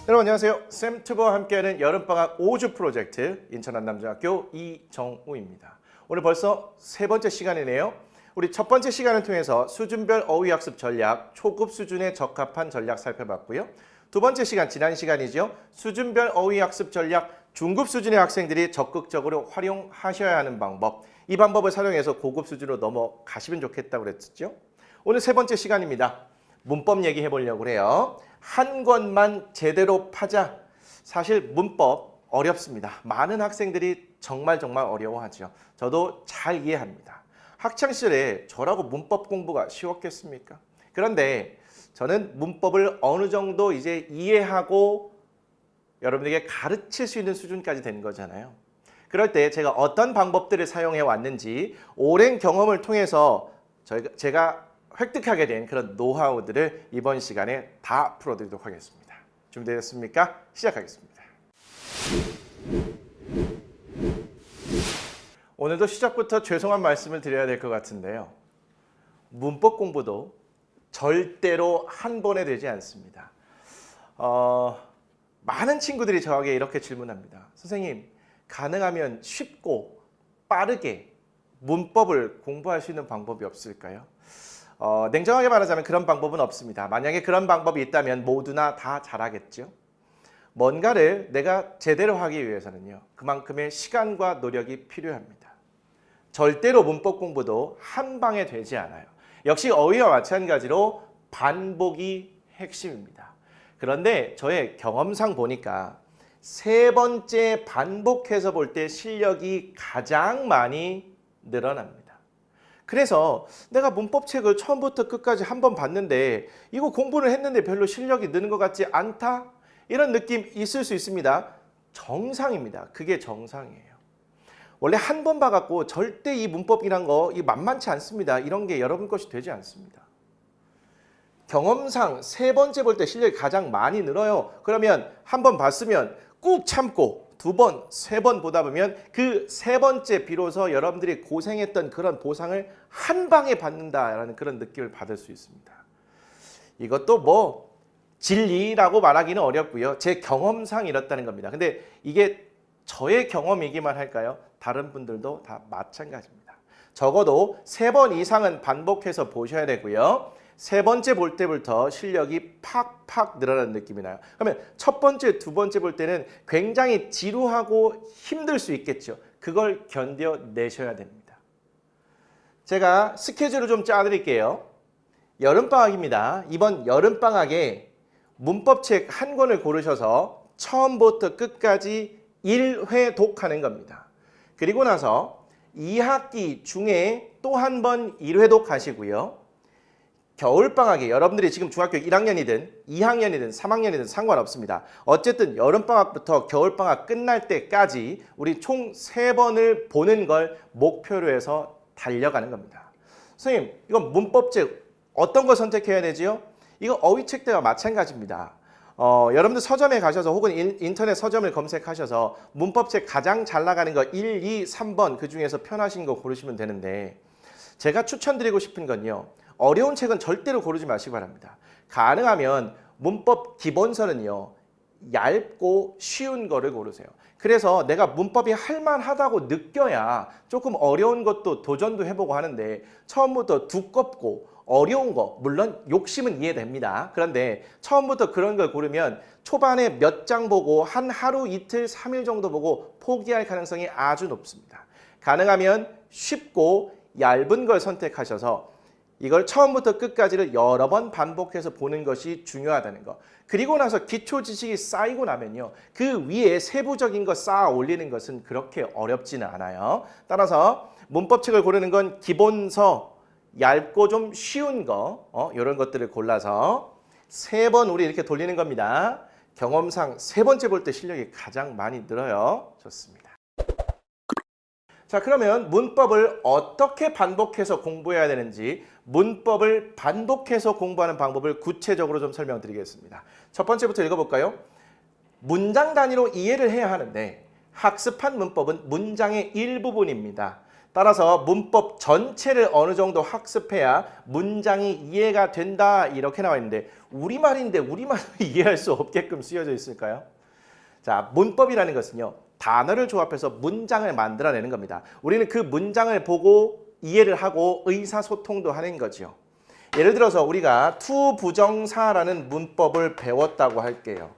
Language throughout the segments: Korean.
여러분 안녕하세요. 쌤튜버와 함께하는 여름방학 5주 프로젝트 인천한남중학교 이정우입니다. 오늘 벌써 세 번째 시간이네요. 우리 첫 번째 시간을 통해서 수준별 어휘학습 전략, 초급 수준에 적합한 전략 살펴봤고요. 두 번째 시간, 지난 시간이죠. 수준별 어휘학습 전략, 중급 수준의 학생들이 적극적으로 활용하셔야 하는 방법. 이 방법을 사용해서 고급 수준으로 넘어가시면 좋겠다고 그랬죠. 오늘 세 번째 시간입니다. 문법 얘기해 보려고 해요. 한 권만 제대로 파자. 사실 문법 어렵습니다. 많은 학생들이 정말 어려워하죠. 저도 잘 이해합니다. 학창시절에 저라고 문법 공부가 쉬웠겠습니까? 그런데 저는 문법을 어느 정도 이제 이해하고 여러분에게 가르칠 수 있는 수준까지 된 거잖아요. 그럴 때 제가 어떤 방법들을 사용해 왔는지 오랜 경험을 통해서 제가 획득하게 된 그런 노하우들을 이번 시간에 다 풀어드리도록 하겠습니다. 준비되셨습니까? 시작하겠습니다. 오늘도 시작부터 죄송한 말씀을 드려야 될 것 같은데요. 문법 공부도 절대로 한 번에 되지 않습니다. 많은 친구들이 저에게 이렇게 질문합니다. 선생님, 가능하면 쉽고 빠르게 문법을 공부할 수 있는 방법이 없을까요? 냉정하게 말하자면 그런 방법은 없습니다. 만약에 그런 방법이 있다면 모두나 다 잘하겠죠. 뭔가를 내가 제대로 하기 위해서는요. 그만큼의 시간과 노력이 필요합니다. 절대로 문법 공부도 한 방에 되지 않아요. 역시 어휘와 마찬가지로 반복이 핵심입니다. 그런데 저의 경험상 보니까 세 번째 반복해서 볼 때 실력이 가장 많이 늘어납니다. 그래서 내가 문법책을 처음부터 끝까지 한번 봤는데 이거 공부를 했는데 별로 실력이 느는 것 같지 않다? 이런 느낌 있을 수 있습니다. 정상입니다. 그게 정상이에요. 원래 한 번 봐갖고 절대 이 문법이란 거 만만치 않습니다. 이런 게 여러분 것이 되지 않습니다. 경험상 세 번째 볼 때 실력이 가장 많이 늘어요. 그러면 한 번 봤으면 꾹 참고 두 번, 세 번 보다 보면 그 세 번째 비로소 여러분들이 고생했던 그런 보상을 한 방에 받는다라는 그런 느낌을 받을 수 있습니다. 이것도 진리라고 말하기는 어렵고요. 제 경험상 이렇다는 겁니다. 근데 이게 저의 경험이기만 할까요? 다른 분들도 다 마찬가지입니다. 적어도 세 번 이상은 반복해서 보셔야 되고요. 세 번째 볼 때부터 실력이 팍팍 늘어나는 느낌이 나요. 그러면 첫 번째, 두 번째 볼 때는 굉장히 지루하고 힘들 수 있겠죠. 그걸 견뎌내셔야 됩니다. 제가 스케줄을 좀 짜드릴게요. 여름방학입니다. 이번 여름방학에 문법책 한 권을 고르셔서 처음부터 끝까지 1회 독하는 겁니다. 그리고 나서 2학기 중에 또 한 번 1회 독하시고요. 겨울방학에 여러분들이 지금 중학교 1학년이든 2학년이든 3학년이든 상관없습니다. 어쨌든 여름방학부터 겨울방학 끝날 때까지 우리 총 3번을 보는 걸 목표로 해서 달려가는 겁니다. 선생님, 이건 문법책 어떤 거 선택해야 되지요? 이거 어휘책 때와 마찬가지입니다. 여러분들 서점에 가셔서 혹은 인터넷 서점을 검색하셔서 문법책 가장 잘 나가는 거 1, 2, 3번 그 중에서 편하신 거 고르시면 되는데 제가 추천드리고 싶은 건요. 어려운 책은 절대로 고르지 마시기 바랍니다. 가능하면 문법 기본서는요. 얇고 쉬운 거를 고르세요. 그래서 내가 문법이 할만하다고 느껴야 조금 어려운 것도 도전도 해보고 하는데 처음부터 두껍고 어려운 거, 물론 욕심은 이해됩니다. 그런데 처음부터 그런 걸 고르면 초반에 몇 장 보고 한 하루, 이틀, 3일 정도 보고 포기할 가능성이 아주 높습니다. 가능하면 쉽고 얇은 걸 선택하셔서 이걸 처음부터 끝까지를 여러 번 반복해서 보는 것이 중요하다는 거. 그리고 나서 기초 지식이 쌓이고 나면요. 그 위에 세부적인 거 쌓아 올리는 것은 그렇게 어렵지는 않아요. 따라서 문법책을 고르는 건 기본서, 얇고 좀 쉬운 거, 이런 것들을 골라서 3번 우리 이렇게 돌리는 겁니다. 경험상 세 번째 볼 때 실력이 가장 많이 늘어요. 좋습니다. 자, 그러면 문법을 어떻게 반복해서 공부해야 되는지 문법을 반복해서 공부하는 방법을 구체적으로 좀 설명드리겠습니다. 첫 번째부터 읽어볼까요? 문장 단위로 이해를 해야 하는데 학습한 문법은 문장의 일부분입니다. 따라서 문법 전체를 어느 정도 학습해야 문장이 이해가 된다 이렇게 나와 있는데 우리말인데 우리말을 이해할 수 없게끔 쓰여져 있을까요? 자, 문법이라는 것은요. 단어를 조합해서 문장을 만들어내는 겁니다. 우리는 그 문장을 보고 이해를 하고 의사소통도 하는 거죠. 예를 들어서 우리가 투부정사라는 문법을 배웠다고 할게요.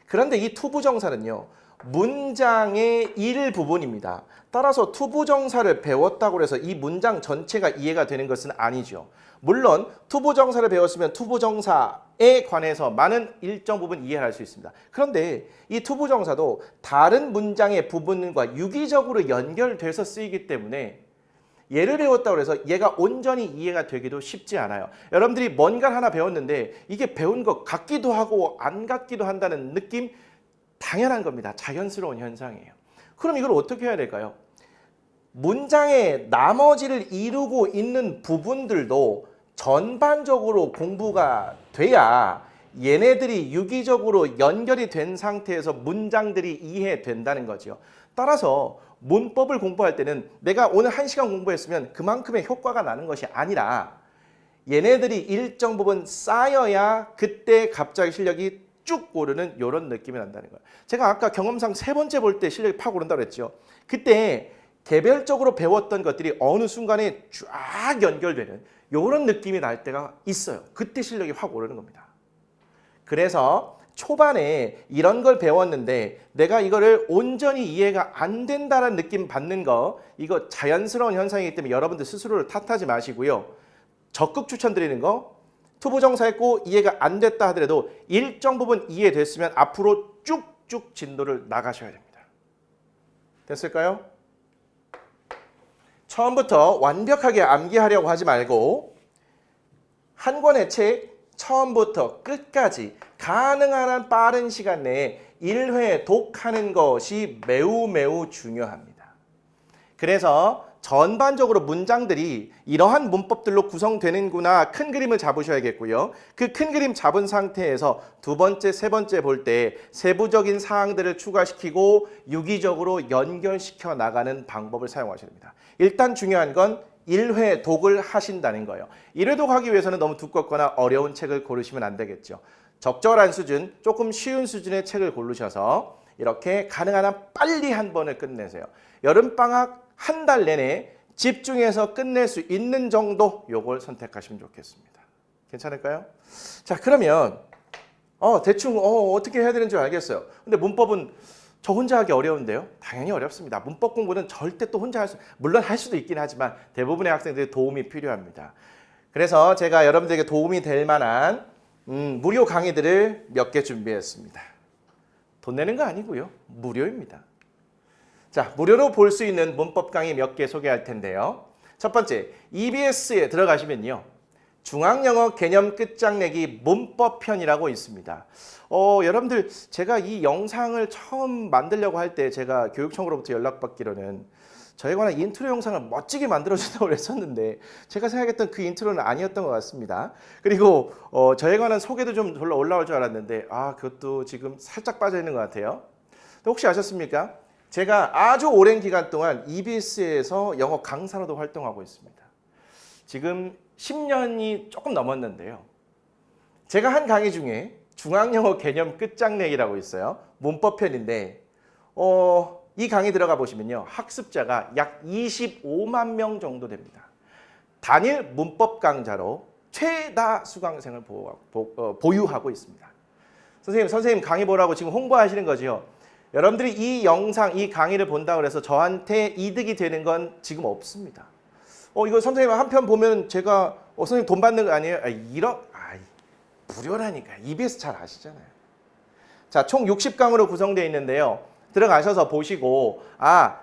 그런데 이 투부정사는요. 문장의 일부분입니다. 따라서 투부정사를 배웠다고 해서 이 문장 전체가 이해가 되는 것은 아니죠. 물론 투부정사를 배웠으면 투부정사에 관해서 많은 일정 부분 이해할 수 있습니다. 그런데 이 투부정사도 다른 문장의 부분과 유기적으로 연결돼서 쓰이기 때문에 얘를 배웠다고 해서 얘가 온전히 이해가 되기도 쉽지 않아요. 여러분들이 뭔가를 하나 배웠는데 이게 배운 것 같기도 하고 안 같기도 한다는 느낌 당연한 겁니다. 자연스러운 현상이에요. 그럼 이걸 어떻게 해야 될까요? 문장의 나머지를 이루고 있는 부분들도 전반적으로 공부가 돼야 얘네들이 유기적으로 연결이 된 상태에서 문장들이 이해된다는 거죠. 따라서 문법을 공부할 때는 내가 오늘 1시간 공부했으면 그만큼의 효과가 나는 것이 아니라 얘네들이 일정 부분 쌓여야 그때 갑자기 실력이 쭉 오르는 이런 느낌이 난다는 거예요. 제가 아까 경험상 3번째 볼 때 실력이 팍 오른다고 그랬죠. 그때 개별적으로 배웠던 것들이 어느 순간에 쫙 연결되는 이런 느낌이 날 때가 있어요. 그때 실력이 확 오르는 겁니다. 그래서 초반에 이런 걸 배웠는데 내가 이거를 온전히 이해가 안 된다는 느낌 받는 거 이거 자연스러운 현상이기 때문에 여러분들 스스로를 탓하지 마시고요. 적극 추천드리는 거 투부정사 했고 이해가 안 됐다 하더라도 일정 부분 이해됐으면 앞으로 쭉쭉 진도를 나가셔야 됩니다. 됐을까요? 처음부터 완벽하게 암기하려고 하지 말고 한 권의 책 처음부터 끝까지 가능한 한 빠른 시간 내에 1회 독하는 것이 매우 중요합니다. 그래서 전반적으로 문장들이 이러한 문법들로 구성되는구나 큰 그림을 잡으셔야겠고요. 그 큰 그림 잡은 상태에서 두 번째, 세 번째 볼 때 세부적인 사항들을 추가시키고 유기적으로 연결시켜 나가는 방법을 사용하셔야 됩니다. 일단 중요한 건 1회 독을 하신다는 거예요. 1회 독하기 위해서는 너무 두껍거나 어려운 책을 고르시면 안 되겠죠. 적절한 수준, 조금 쉬운 수준의 책을 고르셔서 이렇게 가능한 한 빨리 한 번을 끝내세요. 여름방학 한 달 내내 집중해서 끝낼 수 있는 정도 요걸 선택하시면 좋겠습니다. 괜찮을까요? 자, 그러면 대충 어떻게 해야 되는지 알겠어요. 근데 문법은 저 혼자 하기 어려운데요? 당연히 어렵습니다. 문법 공부는 절대 또 혼자 물론 할 수도 있긴 하지만 대부분의 학생들이 도움이 필요합니다. 그래서 제가 여러분들에게 도움이 될 만한 무료 강의들을 몇 개 준비했습니다. 돈 내는 거 아니고요. 무료입니다. 자, 무료로 볼 수 있는 문법 강의 몇 개 소개할 텐데요. 첫 번째, EBS에 들어가시면요. 중앙영어 개념 끝장내기 문법편이라고 있습니다. 여러분들 제가 이 영상을 처음 만들려고 할 때 제가 교육청으로부터 연락받기로는 저에 관한 인트로 영상을 멋지게 만들어준다고 했었는데 제가 생각했던 그 인트로는 아니었던 것 같습니다. 그리고 저에 관한 소개도 좀 올라올 줄 알았는데 그것도 지금 살짝 빠져있는 것 같아요. 혹시 아셨습니까? 제가 아주 오랜 기간 동안 EBS에서 영어 강사로도 활동하고 있습니다. 지금 10년이 조금 넘었는데요. 제가 한 강의 중에 중앙영어 개념 끝장내기라고 있어요. 문법편인데 이 강의 들어가 보시면요. 학습자가 약 25만 명 정도 됩니다. 단일 문법 강좌로 최다 수강생을 보유하고 있습니다. 선생님 강의 보라고 지금 홍보하시는 거죠. 여러분들이 이 영상, 이 강의를 본다고 해서 저한테 이득이 되는 건 지금 없습니다. 이거 선생님 한 편 보면 제가 선생님 돈 받는 거 아니에요? 무료라니까. EBS 잘 아시잖아요. 자, 총 60강으로 구성되어 있는데요. 들어가셔서 보시고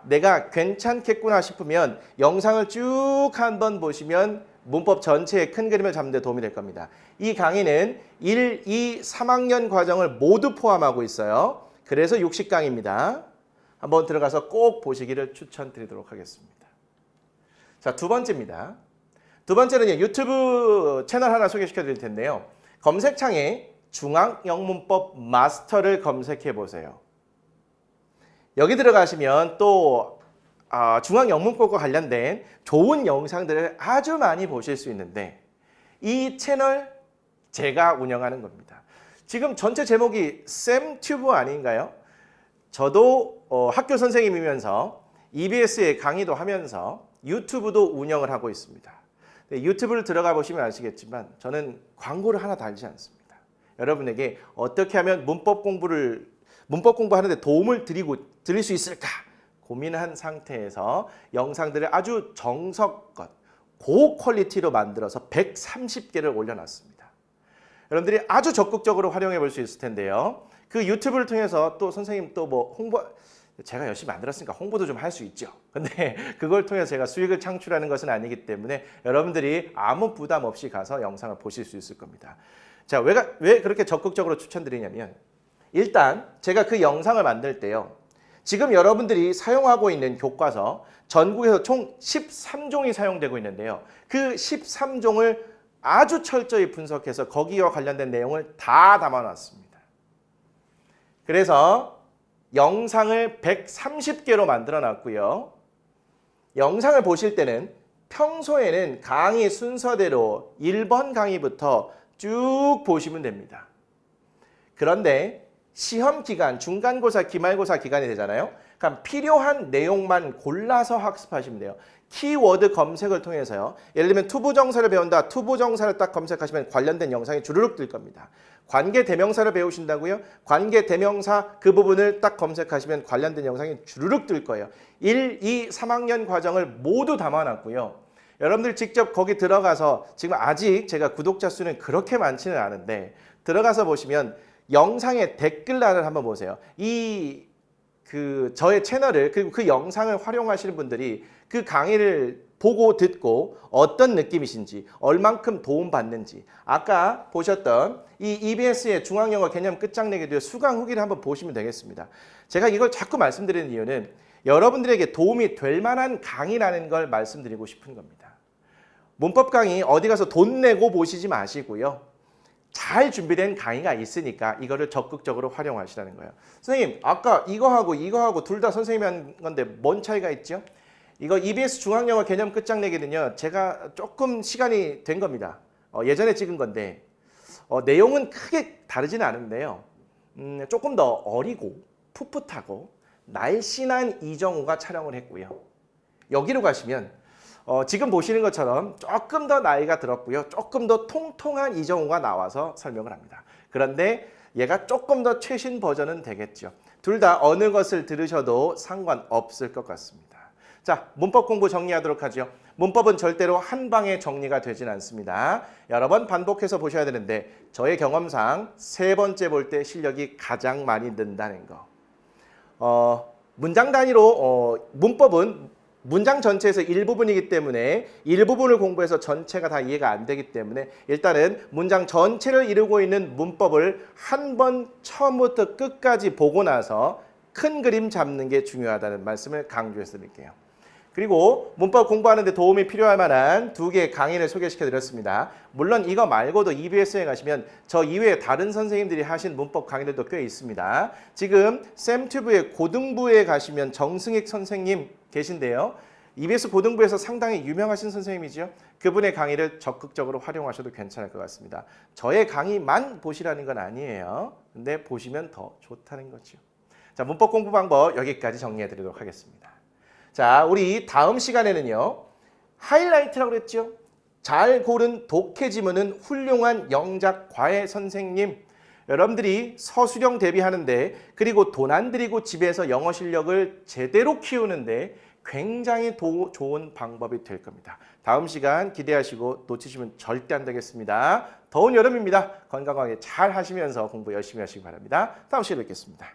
내가 괜찮겠구나 싶으면 영상을 쭉 한번 보시면 문법 전체의 큰 그림을 잡는 데 도움이 될 겁니다. 이 강의는 1, 2, 3학년 과정을 모두 포함하고 있어요. 그래서 60강입니다. 한번 들어가서 꼭 보시기를 추천드리도록 하겠습니다. 자, 두 번째입니다. 두 번째는 유튜브 채널 하나 소개시켜 드릴 텐데요. 검색창에 중앙영문법 마스터를 검색해 보세요. 여기 들어가시면 또 중앙영문법과 관련된 좋은 영상들을 아주 많이 보실 수 있는데 이 채널 제가 운영하는 겁니다. 지금 전체 제목이 쌤튜브 아닌가요? 저도 학교 선생님이면서 EBS에 강의도 하면서 유튜브도 운영을 하고 있습니다. 유튜브를 들어가 보시면 아시겠지만 저는 광고를 하나 달지 않습니다. 여러분에게 어떻게 하면 문법 공부하는데 도움을 드릴 수 있을까 고민한 상태에서 영상들을 아주 정석껏 고퀄리티로 만들어서 130개를 올려놨습니다. 여러분들이 아주 적극적으로 활용해 볼 수 있을 텐데요. 그 유튜브를 통해서 또 선생님 또 뭐 제가 열심히 만들었으니까 홍보도 좀 할 수 있죠. 근데 그걸 통해서 제가 수익을 창출하는 것은 아니기 때문에 여러분들이 아무 부담 없이 가서 영상을 보실 수 있을 겁니다. 자, 왜 그렇게 적극적으로 추천드리냐면 일단 제가 그 영상을 만들 때요. 지금 여러분들이 사용하고 있는 교과서 전국에서 총 13종이 사용되고 있는데요. 그 13종을 아주 철저히 분석해서 거기와 관련된 내용을 다 담아놨습니다. 그래서 영상을 130개로 만들어 놨고요. 영상을 보실 때는 평소에는 강의 순서대로 1번 강의부터 쭉 보시면 됩니다. 그런데 시험 기간, 중간고사, 기말고사 기간이 되잖아요. 그럼 필요한 내용만 골라서 학습하시면 돼요. 키워드 검색을 통해서요. 예를 들면 투부정사를 배운다. 투부정사를 딱 검색하시면 관련된 영상이 주르륵 뜰 겁니다. 관계대명사를 배우신다고요? 관계대명사 그 부분을 딱 검색하시면 관련된 영상이 주르륵 뜰 거예요. 1, 2, 3학년 과정을 모두 담아놨고요. 여러분들 직접 거기 들어가서 지금 아직 제가 구독자 수는 그렇게 많지는 않은데 들어가서 보시면 영상의 댓글란을 한번 보세요. 저의 채널을 그리고 그 영상을 활용하시는 분들이 그 강의를 보고 듣고 어떤 느낌이신지 얼만큼 도움받는지 아까 보셨던 이 EBS의 중앙영어 개념 끝장내기도 수강 후기를 한번 보시면 되겠습니다. 제가 이걸 자꾸 말씀드리는 이유는 여러분들에게 도움이 될 만한 강의라는 걸 말씀드리고 싶은 겁니다. 문법 강의 어디 가서 돈 내고 보시지 마시고요. 잘 준비된 강의가 있으니까 이거를 적극적으로 활용하시라는 거예요. 선생님, 아까 이거하고 둘 다 선생님이 한 건데 뭔 차이가 있죠? 이거 EBS 중앙영어 개념 끝장내기는요. 제가 조금 시간이 된 겁니다. 예전에 찍은 건데 내용은 크게 다르지는 않은데요. 조금 더 어리고 풋풋하고 날씬한 이정우가 촬영을 했고요. 여기로 가시면 지금 보시는 것처럼 조금 더 나이가 들었고요. 조금 더 통통한 이정우가 나와서 설명을 합니다. 그런데 얘가 조금 더 최신 버전은 되겠죠. 둘 다 어느 것을 들으셔도 상관없을 것 같습니다. 자, 문법 공부 정리하도록 하죠. 문법은 절대로 한 방에 정리가 되진 않습니다. 여러 번 반복해서 보셔야 되는데 저의 경험상 세 번째 볼 때 실력이 가장 많이 는다는 거. 문장 단위로 문법은 문장 전체에서 일부분이기 때문에 일부분을 공부해서 전체가 다 이해가 안 되기 때문에 일단은 문장 전체를 이루고 있는 문법을 한 번 처음부터 끝까지 보고 나서 큰 그림 잡는 게 중요하다는 말씀을 강조해서 드릴게요. 그리고 문법 공부하는 데 도움이 필요할 만한 2개의 강의를 소개시켜 드렸습니다. 물론 이거 말고도 EBS에 가시면 저 이외에 다른 선생님들이 하신 문법 강의들도 꽤 있습니다. 지금 쌤튜브의 고등부에 가시면 정승익 선생님 계신데요. EBS 고등부에서 상당히 유명하신 선생님이죠. 그분의 강의를 적극적으로 활용하셔도 괜찮을 것 같습니다. 저의 강의만 보시라는 건 아니에요. 근데 보시면 더 좋다는 거죠. 자, 문법 공부 방법 여기까지 정리해 드리도록 하겠습니다. 자, 우리 다음 시간에는요. 하이라이트라고 그랬죠. 잘 고른 독해 지문은 훌륭한 영작 과외 선생님. 여러분들이 서술형 대비하는데 그리고 돈 안 들이고 집에서 영어 실력을 제대로 키우는데 굉장히 좋은 방법이 될 겁니다. 다음 시간 기대하시고 놓치시면 절대 안 되겠습니다. 더운 여름입니다. 건강하게 잘 하시면서 공부 열심히 하시기 바랍니다. 다음 시간에 뵙겠습니다.